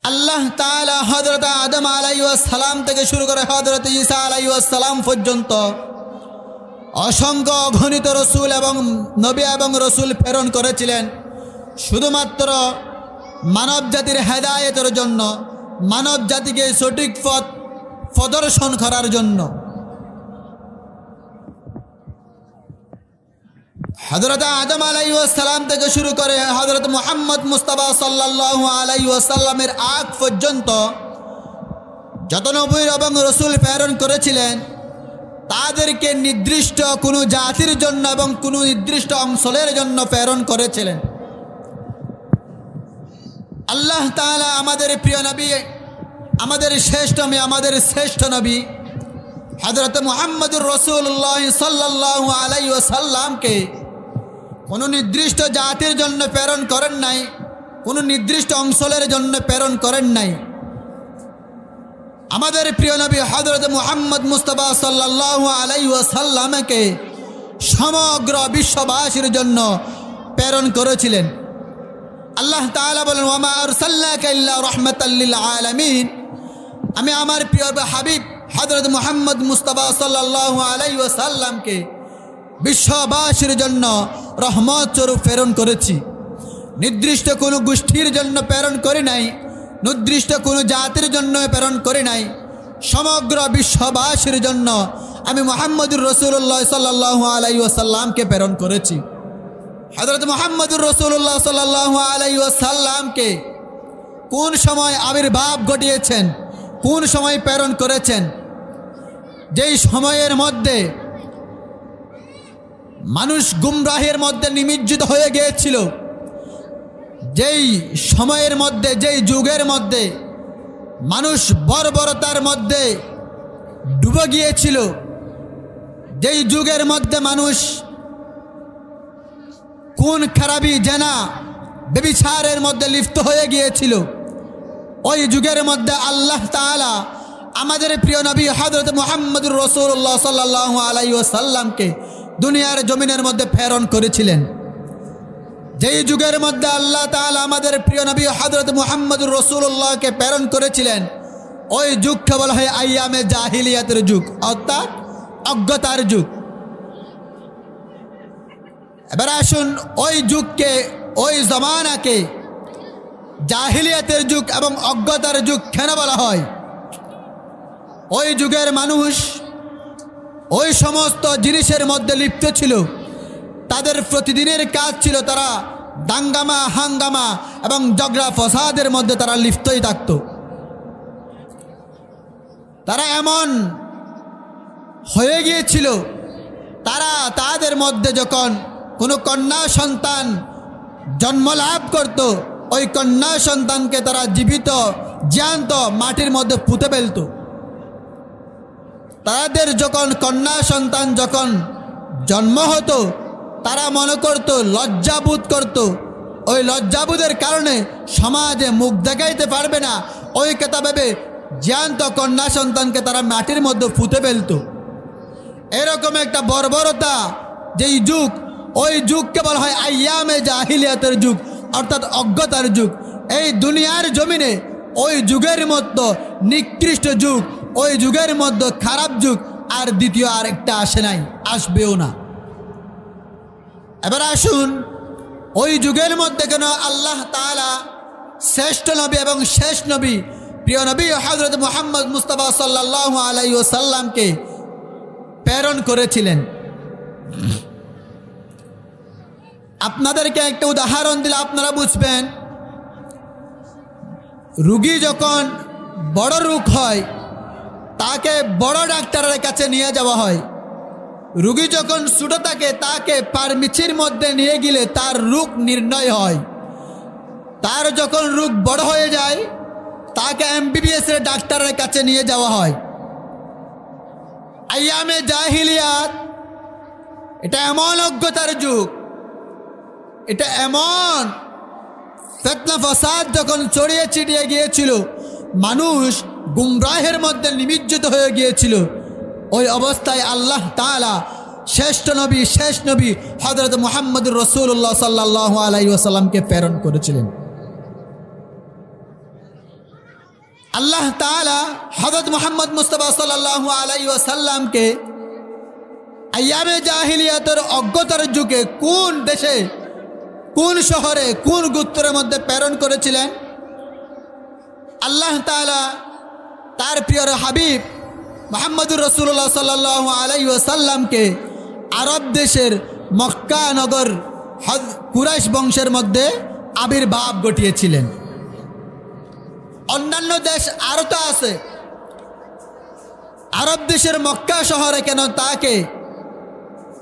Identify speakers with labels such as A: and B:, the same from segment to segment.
A: আল্লাহ তাআলা হযরত আদম আলাইহিস সালাম থেকে শুরু করে হযরত ঈসা আলাইহিস সালাম পর্যন্ত অসংখ্য অগণিত রসুল এবং নবী এবং রসুল প্রেরণ করেছিলেন শুধুমাত্র মানব জাতির হেদায়েতের জন্য, মানব জাতিকে সঠিক পথ প্রদর্শন করার জন্য। হযরত আদম আলাইহিস সালাম থেকে শুরু করে হযরত মুহাম্মদ মুস্তাফা সাল্লাল্লাহু আলাইহি ওয়াসাল্লামের আগ পর্যন্ত যত নবী এবং রসুল প্রেরণ করেছিলেন তাদেরকে নির্দিষ্ট কোনো জাতির জন্য এবং কোনো নির্দিষ্ট অঞ্চলের জন্য প্রেরণ করেছিলেন। আল্লাহ তাআলা আমাদের প্রিয় নবী, আমাদের শ্রেষ্ঠ নবী হযরত মুহাম্মদুর রাসূলুল্লাহ সাল্লাল্লাহু আলাইহি ওয়াসাল্লামকে কোনো নির্দিষ্ট জাতির জন্য প্রেরণ করেন নাই, কোনো নির্দিষ্ট অঞ্চলের জন্য প্রেরণ করেন নাই। আমাদের প্রিয় নবী হযরত মুহাম্মদ মুস্তাফা সাল্লাল্লাহু আলাইহি ওয়াসাল্লামকে সমগ্র বিশ্ববাসীর জন্য প্রেরণ করেছিলেন। আল্লাহ তাআলা বলেন, ওয়া মা আরসালনাকা ইল্লা রাহমাতাল লিল আলামিন। আমি আমার প্রিয় হাবিব হযরত মুহাম্মদ মুস্তাফা সাল্লাল্লাহু আলাইহি ওয়াসাল্লামকে বিশ্ববাসীর জন্য রহমত স্বরূপ প্রেরণ করেছি। নির্দিষ্ট কোনো গোষ্ঠীর জন্য প্রেরণ করি নাই, নির্দিষ্ট কোনো জাতির জন্য প্রেরণ করি নাই, সমগ্র বিশ্ববাসীর জন্য আমি মুহাম্মদুর রাসূলুল্লাহ সাল্লাল্লাহু আলাইহি ওয়াসাল্লামকে প্রেরণ করেছি। হযরত মুহাম্মদুর রাসূলুল্লাহ সাল্লাল্লাহু আলাইহি ওয়াসাল্লামকে কোন সময় আবির্ভাব ঘটিয়েছেন, কোন সময় প্রেরণ করেছেন? যেই সময়ের মধ্যে মানুষ গুমরাহের মধ্যে নিমজ্জিত হয়ে গিয়েছিল, যেই সময়ের মধ্যে, যেই যুগের মধ্যে মানুষ বর্বরতার মধ্যে ডুবে গিয়েছিল, যেই যুগের মধ্যে মানুষ খুন খারাপি জেনা ব্যভিচারের মধ্যে লিপ্ত হয়ে গিয়েছিল, ওই যুগের মধ্যে আল্লাহ তাআলা আমাদের প্রিয় নবী হযরত মুহাম্মদুর রাসূলুল্লাহ সাল্লাল্লাহু আলাইহি ওয়াসাল্লামকে দুনিয়ার জমিনের মধ্যে প্রেরণ করেছিলেন। যেই যুগের মধ্যে আল্লাহ তাআলা আমাদের প্রিয় নবী হযরত মুহাম্মদুর রাসূলুল্লাহকে প্রেরণ করেছিলেন, ওই যুগকে বলা হয় আইয়ামে জাহিলিয়াতের যুগ, অর্থাৎ অজ্ঞতার যুগ। এবার আসুন, ওই যুগকে, ওই জমানাকে জাহিলিয়াতের যুগ এবং অজ্ঞতার যুগ কেন বলা হয়? ওই যুগের মানুষ ওই সমস্ত জিনিসের মধ্যে লিপ্ত ছিল। তাদের প্রতিদিনের কাজ ছিল তারা দাঙ্গামা, হাঙ্গামা এবং ঝগড়া ফসাদের মধ্যে তারা লিপ্তই থাকত। তারা এমন হয়ে গিয়েছিল, তারা তাদের মধ্যে যখন কোনো কন্যা সন্তান জন্ম লাভ করত, ওই কন্যা সন্তানকে তারা জীবিত জ্যান্ত মাটির মধ্যে পুঁতে ফেলত। তাদের যখন কন্যা সন্তান যখন জন্ম হতো, তারা মনে করত, লজ্জাবোধ করত, ওই লজ্জাবোধের কারণে সমাজে মুখ দেখাইতে পারবে না, ওই কথা ভেবে জ্যান্ত কন্যা সন্তানকে তারা মাটির মধ্যে পুঁতে ফেলত। এরকম একটা বর্বরতা যেই যুগ, ওই যুগকে বলা হয় আইয়ামে জাহিলিয়াতের যুগ, অর্থাৎ অজ্ঞতার যুগ। এই দুনিয়ার জমিনে ওই যুগের মধ্যে নিকৃষ্ট যুগ, ওই যুগের মধ্যে খারাপ যুগ আর দ্বিতীয় আরেকটা আসে নাই, আসবেও না। এবার আসুন, ওই যুগের মধ্যে কেন আল্লাহ তাআলা শ্রেষ্ঠ নবী এবং শেষ নবী প্রিয় নবী হযরত মুহাম্মদ মুস্তাফা সাল্লাল্লাহু আলাইহি ওয়াসাল্লামকে প্রেরণ করেছিলেন? আপনাদেরকে একটা উদাহরণ দিলে আপনারা বুঝবেন। রোগী যখন বড় রোগ হয়, তাকে বড় ডাক্তারের কাছে নিয়ে যাওয়া হয়। রোগী যখন ছোট থাকে, তাকে ফার্মেসির মধ্যে নিয়ে গেলে তার রোগ নির্ণয় হয়। তার যখন রোগ বড় হয়ে যায়, তাকে এমবিবিএস এর ডাক্তারের কাছে নিয়ে যাওয়া হয়। আইয়ামে জাহিলিয়াত, এটা এমন অজ্ঞতার যুগ, এটা এমন ফিতনা ফাসাদ যখন ছড়িয়ে ছিটিয়ে গিয়েছিল, মানুষ গুমরাহের মধ্যে নিমজ্জিত হয়ে গিয়েছিল, ওই অবস্থায় আল্লাহ তাআলা শ্রেষ্ঠ নবী, শেষ নবী হযরত মুহাম্মদুর রাসূলুল্লাহ সাল্লাল্লাহু আলাইহি ওয়াসাল্লামকে প্রেরণ করেছিলেন। আল্লাহ তাআলা হযরত মুহাম্মদ মুস্তাফা সাল্লাল্লাহু আলাইহি ওয়াসাল্লামকে আইয়ামে জাহিলিয়াতের অজ্ঞতার যুগে কোন দেশে, কোন শহরে, কোন গোত্রের মধ্যে প্রেরণ করেছিলেন? আল্লাহ তাআলা তার প্রিয় হাবিব মুহাম্মদুর রাসূলুল্লাহ সাল্লাল্লাহু আলাইহি ওয়াসাল্লামকে আরব দেশের মক্কা নগর কুরাইশ বংশের মধ্যে আবির্ভাব ঘটিয়েছিলেন। অন্যান্য দেশ আরও তো আছে, আরব দেশের মক্কা শহরে কেন তাকে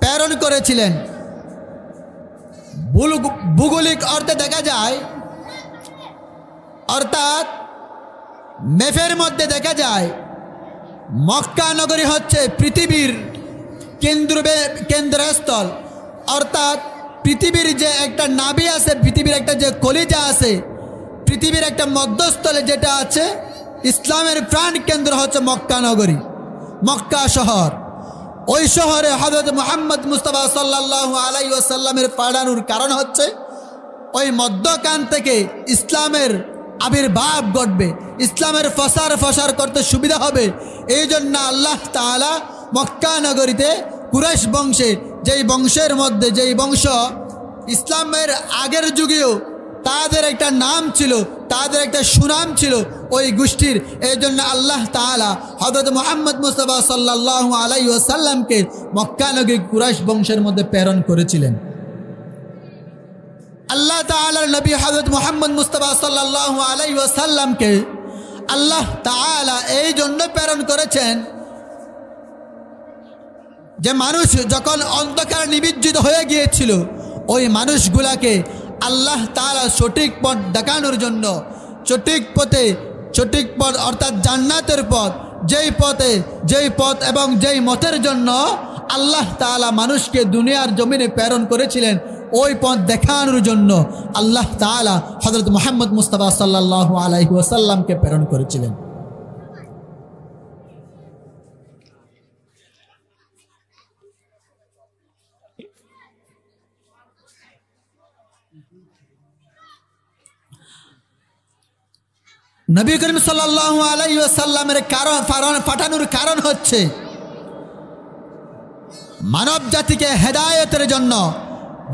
A: প্রেরণ করেছিলেন? ভৌগোলিক অর্থে দেখা যায়, অর্থাৎ ম্যাপের মধ্যে দেখা যায় মক্কা নগরী হচ্ছে পৃথিবীর কেন্দ্রস্থল, অর্থাৎ পৃথিবীর যে একটা নাভি আছে, পৃথিবীর একটা যে কলিজা আছে, পৃথিবীর একটা মধ্যস্থলে যেটা আছে, ইসলামের প্রাণ কেন্দ্র হচ্ছে মক্কা নগরী, মক্কা শহর। ওই শহরে হযরত মুহাম্মদ মুস্তাফা সাল্লাল্লাহু আলাইহি ওয়াসাল্লামের পাঠানোর কারণ হচ্ছে ওই মধ্যখান থেকে ইসলামের আবির্ভাব ঘটবে, ইসলামের ফসার করতে সুবিধা হবে। এই জন্য আল্লাহ তাআলা মক্কা নগরীতে কুরাইশ বংশে, যেই বংশের মধ্যে, যেই বংশ ইসলামের আগের যুগেও তাদের একটা নাম ছিল, তাদের একটা সুনাম ছিল ওই গোষ্ঠীর, এই জন্য আল্লাহ তাআলা হযরত মুহাম্মদ মুস্তাফা সাল্লাল্লাহু আলাইহি ওয়াসাল্লামকে মক্কা নগরী কুরাইশ বংশের মধ্যে প্রেরণ করেছিলেন। আল্লাহ তাআলার নবী হযরত মুহাম্মদ মুস্তাফা সাল্লাল্লাহু আলাইহি ওয়াসাল্লামকে আল্লাহ তাআলা এই জন্য প্রেরণ করেছেন যে মানুষ যখন অন্ধকার নিমজ্জিত হয়ে গিয়েছিল, ওই মানুষগুলাকে আল্লাহ তাআলা সঠিক পথ দেখানোর জন্য, সঠিক পথ অর্থাৎ জান্নাতের পথ, যেই পথ এবং যেই মতের জন্য আল্লাহ তাআলা মানুষকে দুনিয়ার জমিনে প্রেরণ করেছিলেন, ওই পথ দেখানোর জন্য আল্লাহ তাআলা হযরত মুহাম্মদ মুস্তাফা সাল্লাল্লাহু আলাইহি ওয়াসাল্লামকে প্রেরণ করেছিলেন। নবী করিম সাল্লাল্লাহু আলাইহি ওয়াসাল্লামের পাঠানোর কারণ হচ্ছে মানব জাতিকে হেদায়েতের জন্য।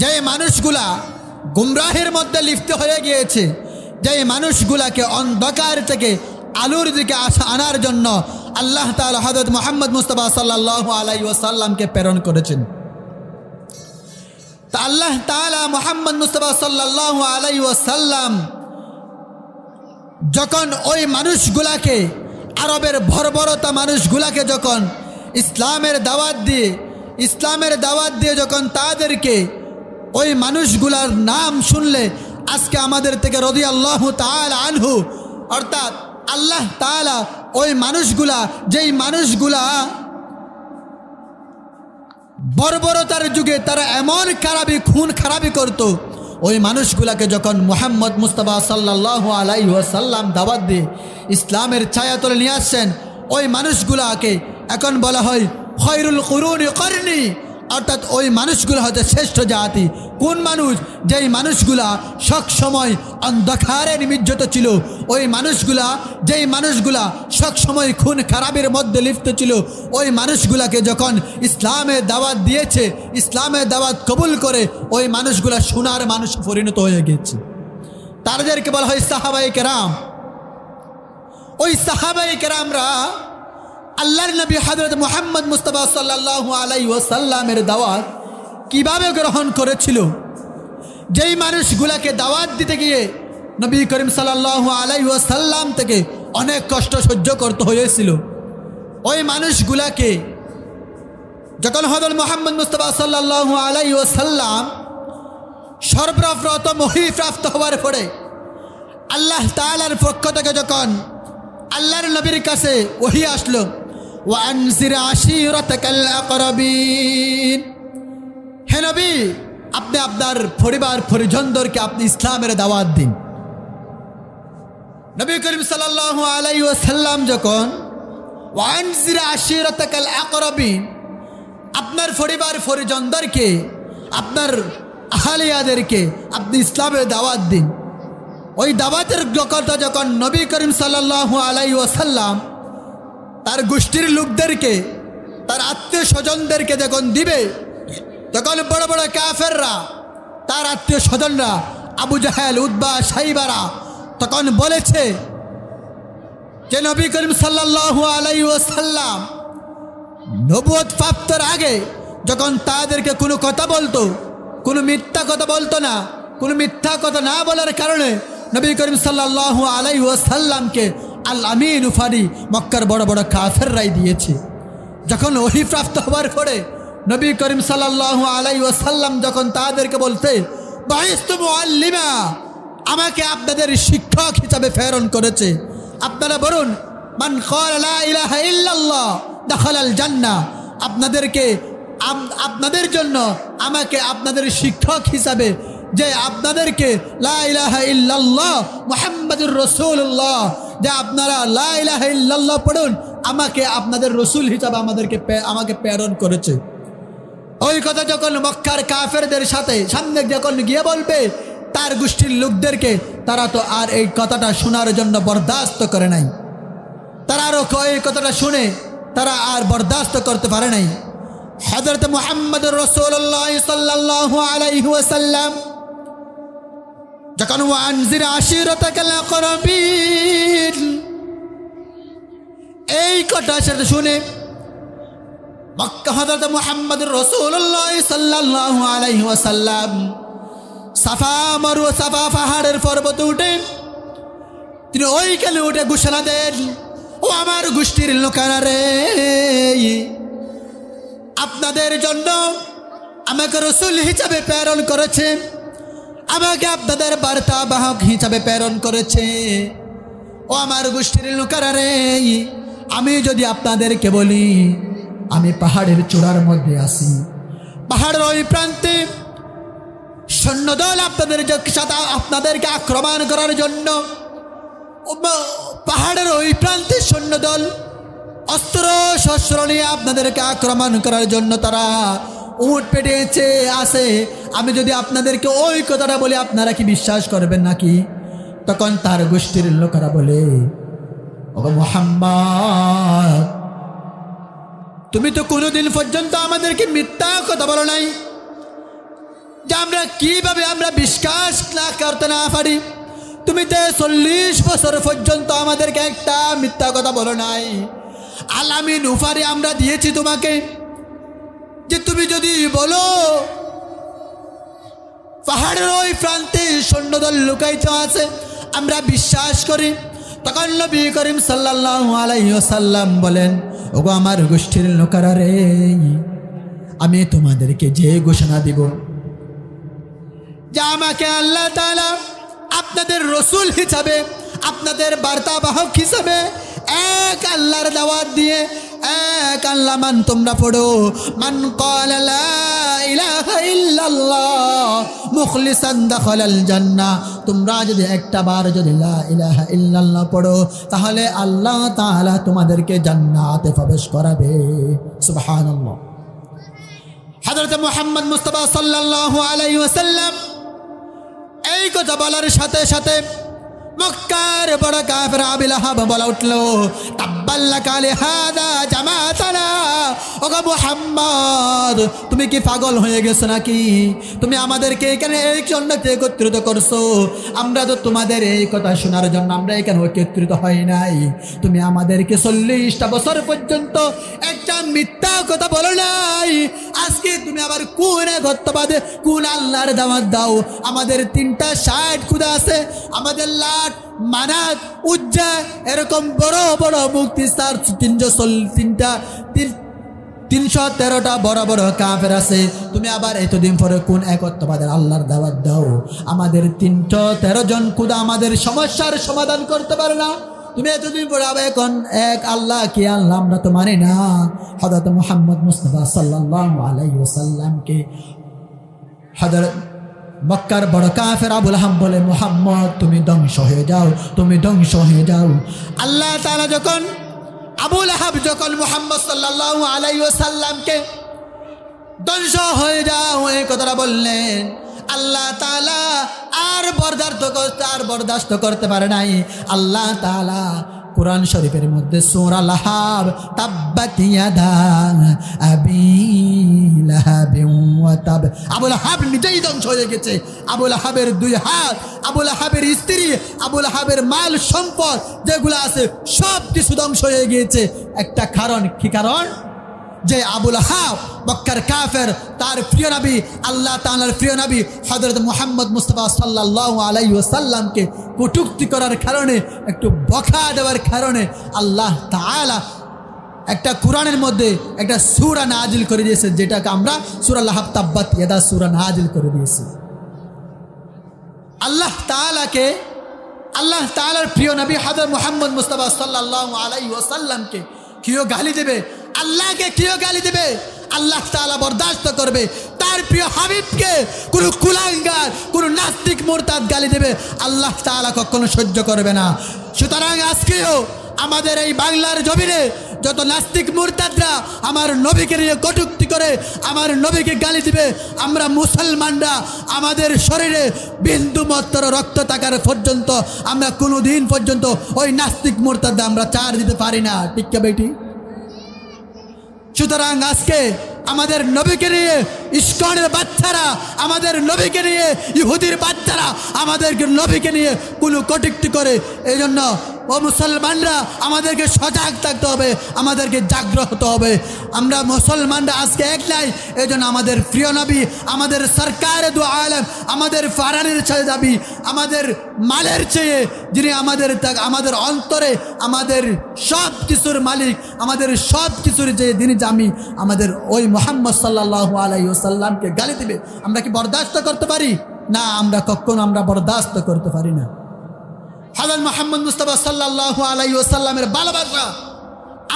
A: যে মানুষগুলা গুমরাহের মধ্যে লিপ্ত হয়ে গিয়েছে, যে মানুষগুলাকে অন্ধকার থেকে আলোর দিকে আনার জন্য আল্লাহ তাআলা হযরত মুহাম্মদ মুস্তাফা সাল্লাল্লাহু আলাইহি ওয়াসাল্লামকে প্রেরণ করেছেন। তা আল্লাহ তাআলা মুহাম্মদ মুস্তাফা সাল্লাল্লাহু আলাইহি ওয়াসাল্লাম যখন ওই মানুষগুলাকে, আরবের বর্বরতা মানুষগুলাকে যখন ইসলামের দাওয়াত দিয়ে যখন তাদেরকে, ওই মানুষগুলার নাম শুনলে আজকে আমাদের থেকে রাদিয়াল্লাহু তাআলা আনহু, অর্থাৎ আল্লাহ তাআলা ওই মানুষগুলা, যেই মানুষগুলা বর্বরতার যুগে তারা এমন খুন খারাপি করত, ওই মানুষগুলাকে যখন মুহাম্মদ মুস্তাফা সাল্লাল্লাহু আলাইহি ওয়াসাল্লাম দাওয়াত দিয়ে ইসলামের ছায়াতলে নিয়ে আসছেন, ওই মানুষগুলাকে এখন বলা হয় খয়রুল কুরুনি করনি, অর্থাৎ ওই মানুষগুলো হচ্ছে শ্রেষ্ঠ জাতি। কোন মানুষ? যেই মানুষগুলা সব সময় অন্ধকারে নিমজ্জিত ছিল, ওই মানুষগুলা, যেই মানুষগুলা সব সময় খুন খারাপের মধ্যে লিপ্ত ছিল, ওই মানুষগুলাকে যখন ইসলামের দাওয়াত দিয়েছে, ইসলামের দাওয়াত কবুল করে ওই মানুষগুলা সোনার মানুষ পরিণত হয়ে গেছে। তাদেরকে বলা হয় সাহাবায়ে কেরাম। ওই সাহাবায়ে কেরামরা আল্লাহর নবী হযরত মুহাম্মদ মুস্তাফা সাল্লাল্লাহু আলাইহি ওয়াসাল্লামের দাওয়াত কিভাবে গ্রহণ করেছিল? যেই মানুষগুলাকে দাওয়াত দিতে গিয়ে নবী করিম সাল্লাল্লাহু আলাইহি ওয়াসাল্লাম থেকে অনেক কষ্ট সহ্য করতে হয়েছিল, ওই মানুষগুলাকে যখন হযরত মুহাম্মদ মুস্তাফা সাল্লাল্লাহু আলাইহি ওয়াসাল্লাম সর্বপ্রথম ওহী প্রাপ্ত হওয়ার পরে আল্লাহ তাআলার পক্ষ থেকে যখন আল্লাহর নবীর কাছে ওহী আসলো, ওয়ানজির আশীরাতাকাল আকরাবিন, হে নবী আপনি আপনার পরিবার পরিজনদেরকে আপনি ইসলামের দাওয়াত দিন। নবী করিম সাল্লাল্লাহু আলাইহি ওয়াসাল্লাম যখন ওয়ানজির আশীরাতাকাল আকরাবিন, আপনার পরিবার পরিজনদেরকে, আপনার আহলিয়াদেরকে আপনি ইসলামের দাওয়াত দিন, ওই দাওয়াতের কথা যখন নবী করিম সাল্লাল্লাহু আলাইহি ওয়াসাল্লাম তার গোষ্ঠীর লোকদেরকে, তার আত্মীয় স্বজনদেরকে যখন দিবে, তখন বড় বড় কাফেররা, তার আত্মীয় স্বজনরা, আবু জাহেল, উতবা, সাইবারা তখন বলেছে যে নবী করিম সাল্লাল্লাহু আলাইহি ওয়াসাল্লাম নবুয়ত প্রাপ্তির আগে যখন তাদেরকে কোনো কথা বলতো, কোনো মিথ্যা কথা বলতো না, কোনো মিথ্যা কথা না বলার কারণে নবী করিম সাল্লাল্লাহু আলাইহি ওয়াসাল্লামকে আল আমিন উপাধি মক্কার বড় বড় কাফেররাই দিয়েছে। যখন ওহী প্রাপ্ত হওয়ার পরে নবী করিম সাল্লাল্লাহু আলাইহি ওয়াসাল্লাম যখন তাদেরকে বলতে, বাইস্তু মুআল্লিমা, আমাকে আপনাদের শিক্ষক হিসাবে প্রেরণ করেছে, আপনারা বলুন মান ক্বালা লা ইলাহা ইল্লাল্লাহ দাখালাল জান্নাহ, আপনাদের জন্য আমাকে আপনাদের শিক্ষক হিসাবে যে আপনাদেরকে লা ইলাহা ইল্লাল্লাহ মুহাম্মাদুর রাসূলুল্লাহ, যে আপনারা লা ইলাহা ইল্লাল্লাহ পড়ুন, আমাকে আপনাদের রসুল হিসাবে আমাকে প্রেরণ করেছে। ওই কথা যখন মক্কার কাফেরদের সাথে সামনে যখন গিয়ে বলবে তার গোষ্ঠীর লোকদেরকে, তারা তো আর এই কথাটা শোনার জন্য বরদাস্ত করে নাই। তারা আরও এই কথাটা শুনে তারা আর বরদাস্ত করতে পারে নাই। হযরত মুহাম্মদুর রাসূলুল্লাহ সাল্লাল্লাহু আলাইহি ওয়াসাল্লাম যখন ওয়ানজির আশিরাতাকাল আকরাবিন এই কথা শুনে মক্কা হযরত মুহাম্মদুর রাসূলুল্লাহ সাল্লাল্লাহু আলাইহি ওয়াসাল্লাম সাফা মারওয়া, সাফা পাহাড়ের পর্বতে উঠে তিনি ওইখানে উঠে ঘোষণা দেন, ও আমার গোষ্ঠীর লোকেরা রে, আপনাদের জন্য আমাকে রসুল হিসাবে প্রেরণ করেছে, আমাকে আপনাদের বার্তা বাহক হিসাবে প্রেরণ করেছে। ও আমার গোষ্ঠীর লোকেরা রে, আমি যদি আপনাদেরকে বলি আমি পাহাড়ের চূড়ার মধ্যে আসি, পাহাড়ের ওই প্রান্তে সৈন্যদল আপনাদেরকে আক্রমণ করার জন্য, পাহাড়ের ওই প্রান্তে সৈন্যদল অস্ত্র শস্ত্র নিয়ে আপনাদেরকে আক্রমণ করার জন্য তারা উট পেটিয়েছে আসে, আমি যদি আপনাদেরকে ওই কথাটা বলি আপনারা কি বিশ্বাস করবেন নাকি? তখন তার গোষ্ঠীর লোকেরা বলে, ও মুহাম্মদ, তুমি তো কোনোদিন পর্যন্ত আমাদেরকে মিথ্যা কথা বলো নাই, যে আমরা কিভাবে আমরা বিশ্বাস না করতে না পারি। তুমি তো 40 বছর পর্যন্ত আমাদেরকে একটা মিথ্যা কথা বলো নাই। আল আমিন উপাধি আমরা দিয়েছি তোমাকে, যে তুমি যদি বলো পাহাড়ের ওই প্রান্তে সৈন্যদল লুকায়িত আছে, আমরা বিশ্বাস করি। তখন নবী করিম সাল্লাল্লাহু আলাইহি ওয়াসাল্লাম বলেন, ওগো আমার গোষ্ঠীর লোকেরা রে, আমি তোমাদেরকে যে ঘোষণা দিব যে আমাকে আল্লাহ তাআলা আপনাদের রসুল হিসাবে, আপনাদের বার্তাবাহক হিসাবে এক আল্লাহর দাওয়াত দিয়ে এক আল্লাহ মান তোমরা পড়ো, মান ক্বালা লা ইলাহা ইল্লাল্লাহ মুখলিসান দাখালাল জান্নাহ, তোমরা যদি একটা বার যদি লা ইলাহা ইল্লাল্লাহ পড়ো তাহলে আল্লাহ তাআলা তোমাদেরকে জান্নাতে প্রবেশ করাবে। সুবহানাল্লাহ। হযরত মুহাম্মদ মুস্তাফা সাল্লাল্লাহু আলাইহি ওয়াসাল্লাম এই কথা বলার সাথে সাথে মক্কার বড় কাফের আবু লাহাব বলা উঠল, তাব্বাল্লাকা লিহাদা জামাতানা, ওগো মুহাম্মদ তুমি কি পাগল হয়ে গেছো নাকি? তুমি আমাদেরকে এখানে এই জন্য একত্রিত করছো, আমরা তো তোমাদের এই কথা শোনার জন্য আমরা এখানে একত্রিত হই নাই। তুমি আমাদেরকে 40টা বছর পর্যন্ত একটা মিথ্যা কথা বলো নাই, আজকে তুমি আবার কোন গত্যবাদে কোন আল্লাহর দাওয়াত দাও? আমাদের 3টা 60 খুদা আছে, আমাদের লাট মানাত উজ্জা এরকম বড় বড় মূর্তি, 313টা বড় বড় কাফের আছে। তুমি আবার এতদিন পরে কোন একত্ববাদের আল্লাহর দাওয়াত দাও? আমাদের 313 জন খুদা আমাদের সমস্যার সমাধান করতে পারে না, তুমি এতদিন পরে আবার এখন এক আল্লাহ কি আল্লাহ আমরা তো মানি না। হযরত মুহাম্মদ মুস্তাফা সাল্লাল্লাহু আলাইহি ওয়াসাল্লামকে হযরত মক্কার বড় কাফের আবু লাহাব বলে, মুহাম্মদ তুমি ধ্বংস হয়ে যাও, তুমি ধ্বংস হয়ে যাও। আল্লাহ তাআলা যখন আবু লাহাব যখন মুহাম্মদ সাল্লাল্লাহু আলাইহি ওয়াসাল্লামকে ধ্বংস হয়ে যাও এই কথাটা বললেন, আল্লাহ তাআলা আর বরদাস্ত করতে পারে নাই। আল্লাহ তাআলা কুরআন শরীফের মধ্যে সূরা লাহাব তাব্বাত ইয়াদা আবি লাহাবিন ওয়া তাব, আবু লাহাব নিজেই ধ্বংস হয়ে গেছে। আবু লাহাবের দুই হাত, আবু লাহাবের স্ত্রী, আবু লাহাবের মাল সম্পদ যেগুলো আছে সব কিছু ধ্বংস হয়ে গিয়েছে। একটা কারণ, কি কারণ? যে আবু লাহাব মক্কার কাফের, তার প্রিয় নবী, আল্লাহ তাআলার প্রিয় নবী হযরত মুহাম্মদ মুস্তাফা সাল্লাল্লাহু আলাইহি ওয়াসাল্লামকে কটূক্তি করার কারণে, একটু বকা দেওয়ার কারণে আল্লাহ তাআলা একটা কোরআনের মধ্যে একটা সূরা নাজিল করে দিয়েছে, যেটাকে আমরা সূরা লাহাব তাব্বাত ইয়াদা সূরা নাজিল করে দিয়েছি। আল্লাহ তাআলার প্রিয় নবী হযরত মুহাম্মদ মুস্তাফা সাল্লাল্লাহু আলাইহি ওয়াসাল্লামকে কেউ গালি দেবে, আল্লাহকে কেউ গালি দেবে, আল্লাহ তাআলা বরদাস্ত করবে। তার প্রিয় হাবিবকে কোন কুলাঙ্গার, কোন নাস্তিক মুরতাদ গালি দেবে, আল্লাহ তাআলা কখনো সহ্য করবে না। সুতরাং আজকেও আমাদের এই বাংলার জমিনে যত নাস্তিক মুরতাদরা আমার নবীকে নিয়ে কটূক্তি করে, আমার নবীকে গালি দিবে, আমরা মুসলমানরা আমাদের শরীরে বিন্দু মাত্র রক্ত থাকার পর্যন্ত আমরা কোনো দিন পর্যন্ত ওই নাস্তিক মুরতাদরা আমরা চার দিতে পারি না। ঠিক কি বেটি? সুতরাং আজকে আমাদের নবীকে নিয়ে ইস্কনের বাচ্চারা, আমাদের নবীকে নিয়ে ইহুদির বাচ্চারা আমাদের নবীকে নিয়ে কোনো কটূক্তি করে, এই জন্য ও মুসলমানরা আমাদেরকে সজাগ থাকতে হবে, আমাদেরকে জাগ্রত হতে হবে। আমরা মুসলমানরা আজকে এক নাই, এই জন্য আমাদের প্রিয় নবী, আমাদের সরকারে দু আলম, আমাদের ফারানের চেয়ে দাবি, আমাদের মালের চেয়ে যিনি আমাদের অন্তরে আমাদের সব কিছুর মালিক, আমাদের সব কিছুর যে যিনি জামি, আমাদের ওই মুহাম্মদ সাল্লাল্লাহু আলাইহি ওয়াসাল্লামকে গালি দিবে, আমরা কি বরদাস্ত করতে পারি? না, আমরা কখনো বরদাস্ত করতে পারি না। হযরত মুহাম্মদ মুস্তাফা সাল্লাল্লাহু আলাইহি ওয়াসাল্লামের ভালোবাসা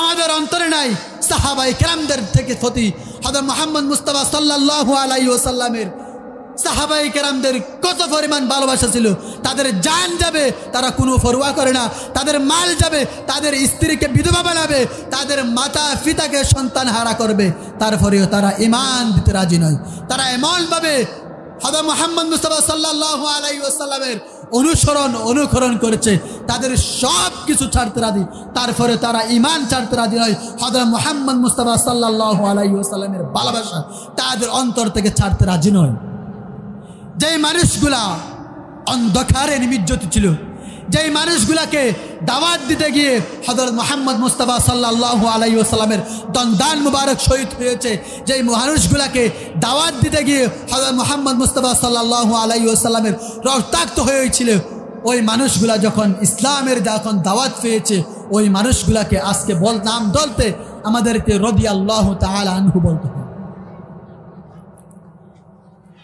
A: আমাদের অন্তরে নাই। সাহাবায়ে কেরামদের থেকে প্রতি হযরত মুহাম্মদ মুস্তাফা সাল্লাল্লাহু আলাইহি ওয়াসাল্লামের সাহাবায়ে কেরামদের কত পরিমাণ ভালোবাসা ছিল। তাদের জান যাবে তারা কোনো পরোয়া করে না, তাদের মাল যাবে, তাদের স্ত্রীকে বিধবা বানাবে, তাদের মাতা পিতাকে সন্তান হারা করবে, তারপরেও তারা ঈমান দিতে রাজি নয়। তারা এমনভাবে হযরত মুহাম্মদ মুস্তাফা সাল্লাল্লাহু আলাইহি ওয়াসাল্লামের অনুকরণ করেছে, তাদের সব কিছু ছাড়তে রাজি, তারপরে তারা ঈমান ছাড়তে রাজি নয়। হযরত মুহাম্মদ মুস্তাফা সাল্লাল্লাহু আলাইহি ওয়াসাল্লামের ভালোবাসা তাদের অন্তর থেকে ছাড়তে রাজি নয়। যেই মানুষগুলা অন্ধকারে নিমজ্জিত ছিল, যেই মানুষগুলাকে দাওয়াত দিতে গিয়ে হযরত মুহাম্মদ মুস্তাফা সাল্লাল্লাহু আলাইহি ওয়াসাল্লামের দন্দান মুবারক শহীদ হয়েছে, যেই মানুষগুলাকে দাওয়াত দিতে গিয়ে হযরত মুহাম্মদ মুস্তাফা সাল্লাল্লাহু আলাইহি ওয়াসাল্লামের রক্তাক্ত হয়েছিল, ওই মানুষগুলা যখন ইসলামের যখন দাওয়াত পেয়েছে, ওই মানুষগুলাকে আজকে নাম বলতে আমাদেরকে রাদিয়াল্লাহু তাআলা আনহু বলতে হয়।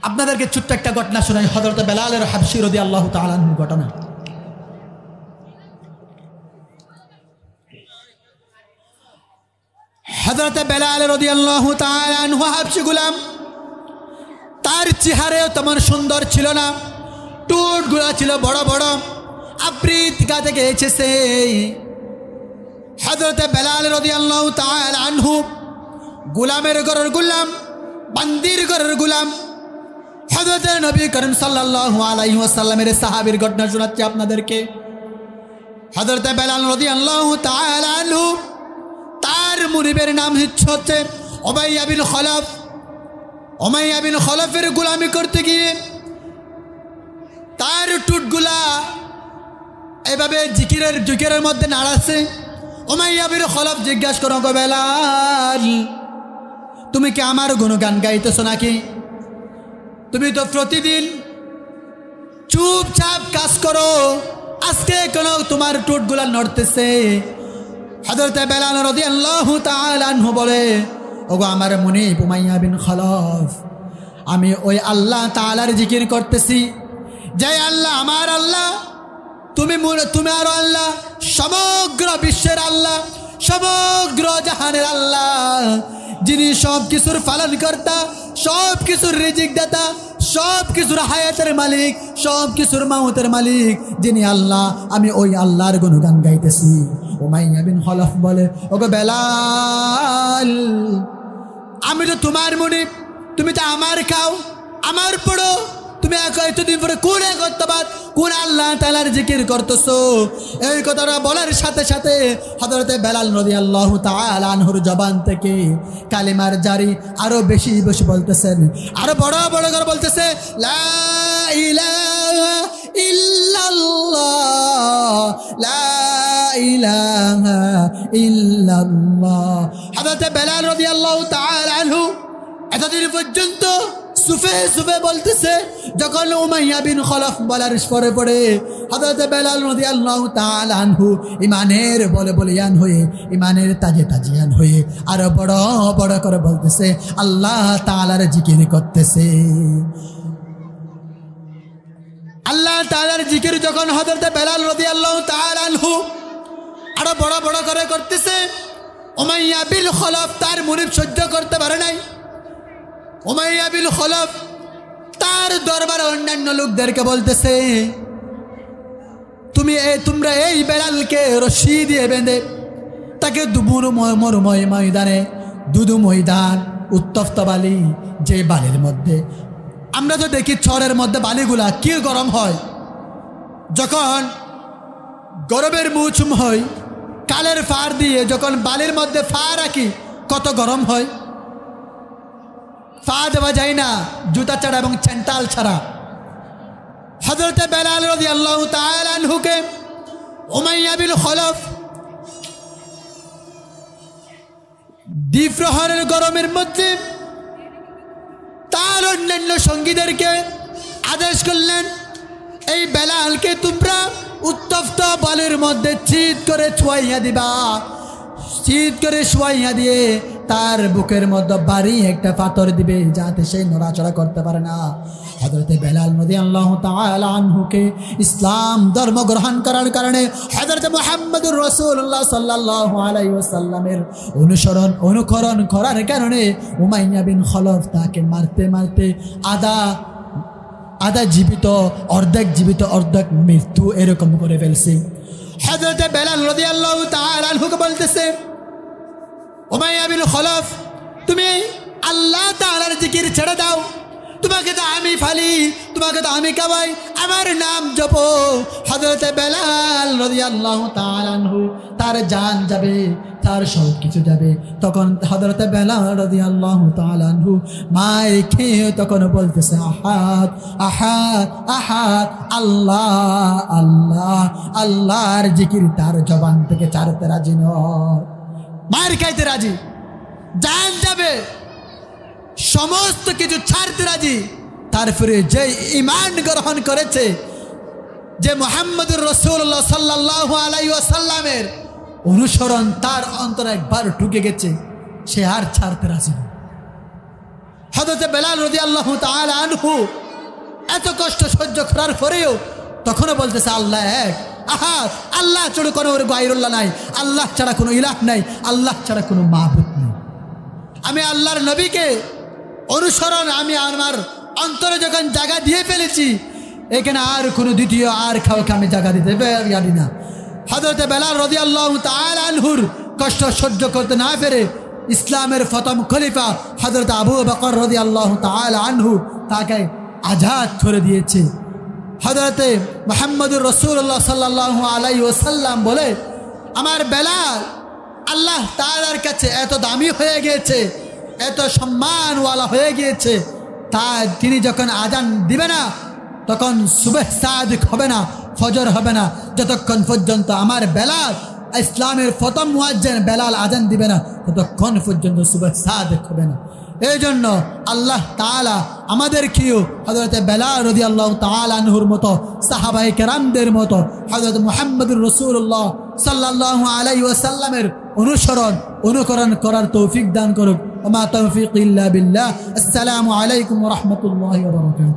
A: আপনাদেরকে ছোট্ট একটা ঘটনা শোনাই, হযরত বেলালের হাবশী রাদিয়াল্লাহু তাআলা আনহু ঘটনা। হযরত বেলাল রাদিয়াল্লাহু তাআলা আনহু হাবশী গোলাম, তার চেহারাও তেমন সুন্দর ছিল না, ঠোঁটগুলো ছিল বড় বড়, আফ্রিকা থেকে এসেছে। হযরত বেলাল রাদিয়াল্লাহু তাআলা আনহু গোলামের ঘরের গোলাম, বান্দির ঘরের গোলাম। হযরত নবী করিম সাল্লাল্লাহু আলাইহি ওয়াসাল্লামের সাহাবীর ঘটনা শোনাচ্ছি আপনাদেরকে। হযরত বেলাল রাদিয়াল্লাহু তাআলা আনহু, তার মুরিবের নাম হচ্ছে উমাইয়া বিন খলফ। উমাইয়া বিন খলফের গোলামি করতে গিয়ে তার টুটগুলা এভাবে জিকিরের মধ্যে নাড়াচ্ছে। উমাইয়া বিন খলফ জিজ্ঞাসা করো, গো বেলাল, তুমি কি আমার গুণগান গাইতেছো নাকি? তুমি তো প্রতিদিন চুপচাপ কাজ করো, আজকে কেন তোমার টুটগুলা নড়তেছে? হযরত বেলাল রাদিয়াল্লাহু তাআলা আনহু বলে, ওগো আমার মুনিব উমাইয়া বিন খলফ, আমি ওই আল্লাহ তাআলার জিকির করতেছি, যে আল্লাহ আমার আল্লাহ, তুমি আরো আল্লাহ, সমগ্র বিশ্বের আল্লাহ, সমগ্র জাহানের আল্লাহ, যিনি সব কিছুর পালন কর্তা, সব কিছুর রিজিক দাতা, সব কিছুর হায়াতের মালিক, সব কিছুর মাউতের মালিক, যিনি আল্লাহ, আমি ওই আল্লাহর গুণগান গাইতেছি। উমাইয়া বিন খলফ বলে, ওগো বেলাল, আমি তো তোমার মুনিব, তুমি তো আমার খাও, আমার পড়ো, তুমি এতদিন পরে কোন একত্ববাদ, কোন আল্লাহ তাআলার জিকির করতেছো? এই কথাটা বলার সাথে সাথে হযরতে বেলাল রাদিয়াল্লাহু তাআলা আনহুর জবান থেকে কালিমার জারি আরো বেশি বেশি বলতেছেন, আরো বড় বড় করে বলতেছে, লা ইলাহা ইল্লাল্লাহ, লা ইলাহা ইল্লাল্লাহ। হযরতে বেলাল রাদিয়াল্লাহু তাআলা আনহু এতদিন পর্যন্ত সুফে সুফে বলতেছে, যখন উমাইয়া বিন খলফ বলার পরে পরে হযরত বেলাল রাদিয়াল্লাহু তাআলা আনহু ইমানের বলে বলিয়ান হয়ে, ইমানের তাজে তাজিয়ান হয়ে আরো বড় বড় করে বলতেছে, আল্লাহ তাআলার জিকির করতেছে। আল্লাহ তাআলার জিকির যখন হযরত বেলাল রাদিয়াল্লাহু তাআলা আনহু আরো বড় বড় করে করতেছে, উমাইয়া বিন খলফ তার মুনিব সহ্য করতে পারে নাই। উমাইয়া বিন খলফ তার দরবারে অন্যান্য লোকদেরকে বলতেছে, তোমরা এই বেলালকে রশি দিয়ে বেঁধে তাকে মরুময় ময়দানে, দুদু ময়দান, উত্তপ্ত বালি, যে বালির মধ্যে আমরা তো দেখি চরের মধ্যে বালিগুলা কি গরম হয়, যখন গরমের মৌসুম হয় কালের ফার দিয়ে যখন বালির মধ্যে ফা রাখি কত গরম হয়। ফা দেওয়া যায় না জুতা ছাড়া এবং চ্যান্টাল ছাড়া। হযরতে বেলাল রাদিয়াল্লাহু তাআলা আনহুকে উমাইয়া বিন খলফ দ্বিপ্রহরের গরমের মধ্যে তার অন্যান্য সঙ্গীদেরকে আদেশ করলেন, এই বেলালকে তোমরা উত্তপ্ত বালির মধ্যে চিৎ করে ছুঁয়াইয়া দিবা। চিৎ করে ছুঁয়াইয়া দিয়ে তার বুকের মধ্যে ভারী একটা পাথর দিবে, যাতে সে নড়াচড়া করতে পারে না। হযরতে বেলাল রাদিয়াল্লাহু তাআলা আনহুকে ইসলাম ধর্ম গ্রহণ করার কারণে হযরত মুহাম্মদুর রাসূলুল্লাহ সাল্লাল্লাহু আলাইহি ওয়াসাল্লামের অনুকরণ করার কারণে উমাইয়া বিন খলফ তাকে মারতে মারতে আধা জীবিত, অর্ধেক জীবিত, অর্ধেক মৃত্যু এরকম করে ফেলছে। হযরতে বেলাল রাদিয়াল্লাহু তাআলা আনহুকে বলতেছে, উমাইয়া বিন খলফ তুমি আল্লাহ তাআলার জিকির ছেড়ে দাও, তোমাকে তো আমি ফালি, তোমাকে তো আমি খাওয়াই, আমার নাম জপো। হযরতে বেলাল রাদিয়াল্লাহু তাআলা আনহু তার জান যাবে, তার সব কিছু যাবে। তখন হযরতে বেলাল রাদিয়াল্লাহু তাআলা আনহু মায়ের খেয়ে তখন বলতেছে, আহাদ আহাদ আহাদ, আল্লাহ আল্লাহ, আল্লাহর জিকির তার জবান থেকে ছাড়তে রাজি নয়, মায়ের খাইতে রাজি, জান যাবে, সমস্ত কিছু ছাড়তে রাজি। তারপরে যে ঈমান গ্রহণ করেছে, যে মুহাম্মদুর রাসূলুল্লাহ সাল্লাল্লাহু আলাইহি ওয়াসাল্লামের অনুসরণ তার অন্তরে একবার ঢুকে গেছে, সে আর ছাড়তে রাজি না। হযরত বেলাল রাদিয়াল্লাহু তাআলা আনহু এত কষ্ট সহ্য করার পরেও তখনও বলতেছে, আল্লাহ এক, আহাদ, আল্লাহ ছাড়া কোনো গায়রুল্লাহ নাই, আল্লাহ ছাড়া কোনো ইলাহ নাই, আল্লাহ ছাড়া কোনো মাবুদ নেই। আমি আল্লাহর নবীকে অনুসরণ আমি আমার অন্তরে যখন জায়গা দিয়ে ফেলেছি, এখানে আর কোনো দ্বিতীয় আর কাউকে আমি জায়গা দিতে পারি না। হযরত বেলাল রাদিয়াল্লাহু তাআলা আনহুর কষ্ট সহ্য করতে না পেরে ইসলামের প্রথম খলিফা হযরত আবু বকর রাদিয়াল্লাহু তাআলা আনহু তাকে আজাদ করে দিয়েছে। হযরতে মুহাম্মদুর রাসূলুল্লাহ সাল্লাল্লাহু আলাইহি ওয়াসাল্লাম বলে, আমার বেলাল আল্লাহ তাআলার কাছে এত দামি হয়ে গিয়েছে, এত সম্মানওয়ালা হয়ে গিয়েছে, তা তিনি যখন আজান দিবে না তখন সুবহ সাদিক হবে না, ফজর হবে না, যতক্ষণ পর্যন্ত আমার বেলাল, ইসলামের প্রথম মুয়াজ্জিন বেলাল আজান দিবে না ততক্ষণ পর্যন্ত সুবহ সাদিক হবে না। এই জন্য আল্লাহ তাআলা আমাদেরকেও হযরত বেলাল রাদিয়াল্লাহু তাআলা আনহুর মতো, সাহাবায়ে কেরামদের মতো হযরত মুহাম্মদুর রাসূলুল্লাহ সাল্লাল্লাহু আলাইহি ওয়াসাল্লামের অনুকরণ করার তৌফিক দান করুক। ওয়া মা তাওফীকি ইল্লা বিল্লাহ। আসসালামু আলাইকুম ওয়া রাহমাতুল্লাহি ওয়া বারাকাতুহু।